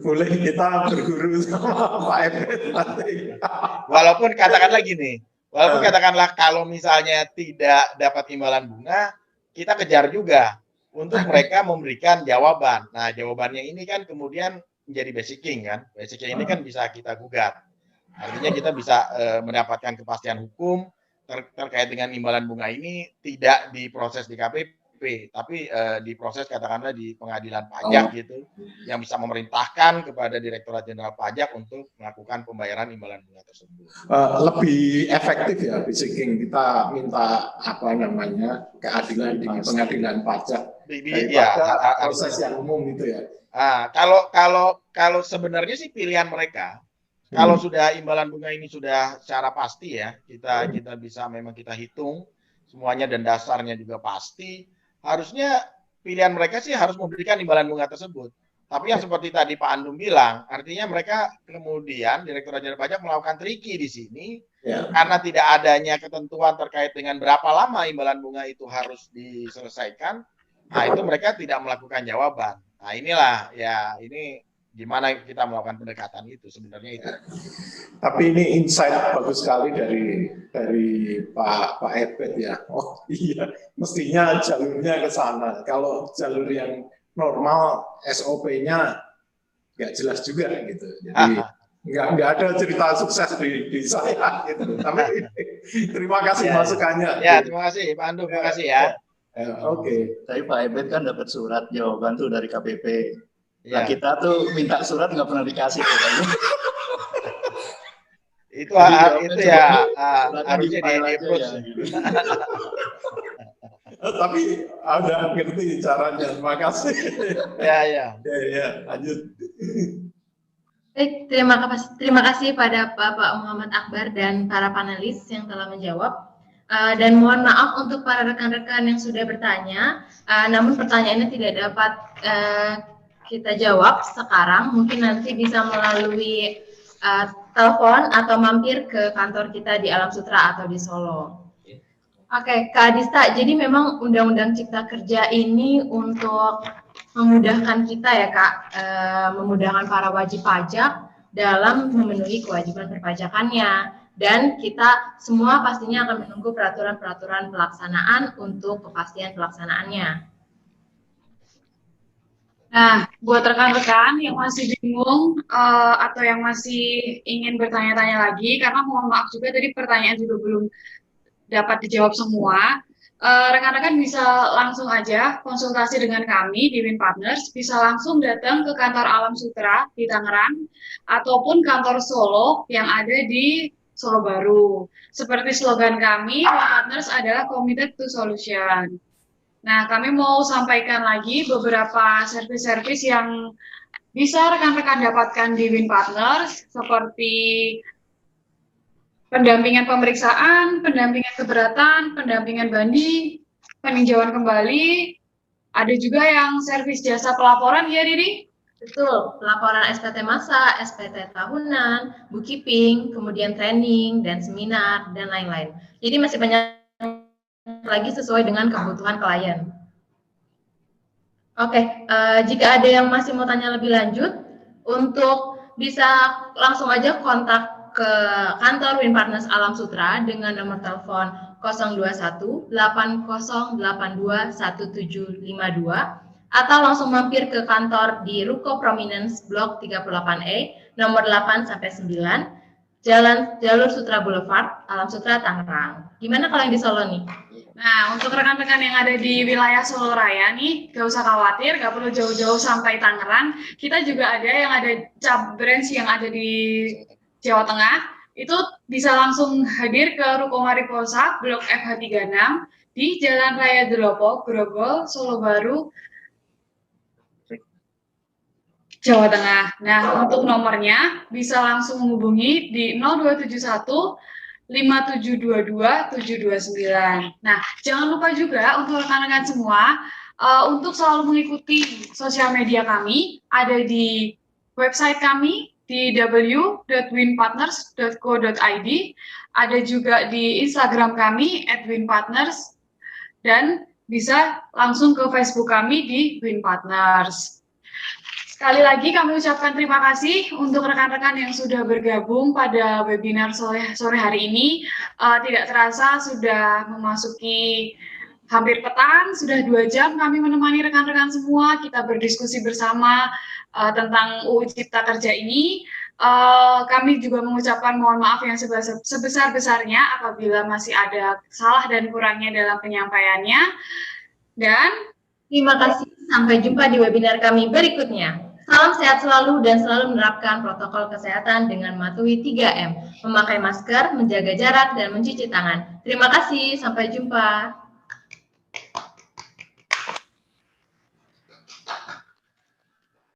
S4: boleh
S2: kita berguru sama Pak Ebet nanti.
S7: Walaupun katakanlah kalau misalnya tidak dapat imbalan bunga, kita kejar juga untuk mereka memberikan jawaban. Nah, jawabannya ini kan kemudian menjadi basicing kan. Basicing ini kan bisa kita gugat. Artinya kita bisa mendapatkan kepastian hukum terkait dengan imbalan bunga ini tidak diproses di KPP, tapi diproses katakanlah di pengadilan pajak gitu, yang bisa memerintahkan kepada Direktorat Jenderal Pajak untuk melakukan pembayaran imbalan bunga tersebut.
S2: Lebih efektif ya, basically kita minta apa namanya keadilan di pengadilan pajak daripada proses yang umum gitu ya.
S7: Kalau sebenarnya sih pilihan mereka. Kalau sudah imbalan bunga ini sudah secara pasti ya, kita bisa memang kita hitung semuanya dan dasarnya juga pasti, harusnya pilihan mereka sih harus memberikan imbalan bunga tersebut. Tapi yang seperti tadi Pak Andum bilang, artinya mereka kemudian Direktorat Jenderal Pajak melakukan triki di sini karena tidak adanya ketentuan terkait dengan berapa lama imbalan bunga itu harus diselesaikan. Nah, itu mereka tidak melakukan jawaban. Nah, inilah ya ini gimana kita melakukan pendekatan itu sebenarnya itu.
S2: Tapi ini insight bagus sekali dari Pak Ebet ya. Oh iya, mestinya jalurnya ke sana. Kalau jalur yang normal SOP-nya nggak jelas juga gitu. Jadi nggak ada cerita sukses di saya gitu. Tapi terima kasih masukannya.
S7: Ya, terima kasih Pak Andum, terima kasih ya.
S2: Oke.
S4: Tapi Pak Ebet kan dapat surat jawaban tuh dari KPP. Nah, kita tuh minta surat nggak pernah dikasih.
S7: itu ya harusnya di-approach.
S2: Tapi ada ngerti caranya. Terima kasih.
S7: Ya,
S2: lanjut.
S5: Baik, terima kasih pada Bapak Muhammad Akbar dan para panelis yang telah menjawab. Dan mohon maaf untuk para rekan-rekan yang sudah bertanya, namun pertanyaannya tidak dapat kita jawab sekarang, mungkin nanti bisa melalui telepon atau mampir ke kantor kita di Alam Sutera atau di Solo. Oke, Kak Adista, jadi memang Undang-Undang Cipta Kerja ini untuk memudahkan kita ya Kak, memudahkan para wajib pajak dalam memenuhi kewajiban perpajakannya. Dan kita semua pastinya akan menunggu peraturan-peraturan pelaksanaan untuk kepastian pelaksanaannya.
S3: Nah, buat rekan-rekan yang masih bingung atau yang masih ingin bertanya-tanya lagi, karena mohon maaf juga tadi pertanyaan juga belum dapat dijawab semua, rekan-rekan bisa langsung aja konsultasi dengan kami di Win Partners, bisa langsung datang ke kantor Alam Sutera di Tangerang, ataupun kantor Solo yang ada di Solo Baru. Seperti slogan kami, Win Partners adalah Committed to Solution. Nah, kami mau sampaikan lagi beberapa servis-servis yang bisa rekan-rekan dapatkan di Win Partners, seperti pendampingan pemeriksaan, pendampingan keberatan, pendampingan banding, peninjauan kembali, ada juga yang servis jasa pelaporan, ya Didi?
S5: Betul, pelaporan SPT masa, SPT tahunan, bookkeeping, kemudian training, dan seminar, dan lain-lain. Jadi masih banyak lagi sesuai dengan kebutuhan klien. Oke, jika ada yang masih mau tanya lebih lanjut, untuk bisa langsung aja kontak ke kantor Win Partners Alam Sutera dengan nomor telepon 021 8082 1752 atau langsung mampir ke kantor di Ruko Prominence Blok 38E nomor 8 sampai 9 Jalur Sutra Boulevard, Alam Sutera, Tangerang. Gimana kalau yang di Solo nih?
S3: Nah, untuk rekan-rekan yang ada di wilayah Solo Raya nih, gak usah khawatir, gak perlu jauh-jauh sampai Tangerang. Kita juga ada yang ada branch yang ada di Jawa Tengah, itu bisa langsung hadir ke Ruko Mariposa, Blok FH36, di Jalan Raya Delopo, Grogol, Solo Baru, Jawa Tengah. Nah, untuk nomornya bisa langsung menghubungi di 0271 5722-729. Nah, jangan lupa juga untuk rekan-rekan semua, untuk selalu mengikuti sosial media kami, ada di website kami di www.winpartners.co.id, ada juga di Instagram kami @winpartners, dan bisa langsung ke Facebook kami di Win Partners. Sekali lagi kami ucapkan terima kasih untuk rekan-rekan yang sudah bergabung pada webinar sore hari ini. Tidak terasa sudah memasuki hampir petang, sudah 2 jam kami menemani rekan-rekan semua. Kita berdiskusi bersama tentang UU Cipta Kerja ini. Kami juga mengucapkan mohon maaf yang sebesar-besarnya apabila masih ada salah dan kurangnya dalam penyampaiannya. Dan
S5: terima kasih, sampai jumpa di webinar kami berikutnya. Salam sehat selalu dan selalu menerapkan protokol kesehatan dengan mematuhi 3M, memakai masker, menjaga jarak, dan mencuci tangan. Terima kasih, sampai jumpa.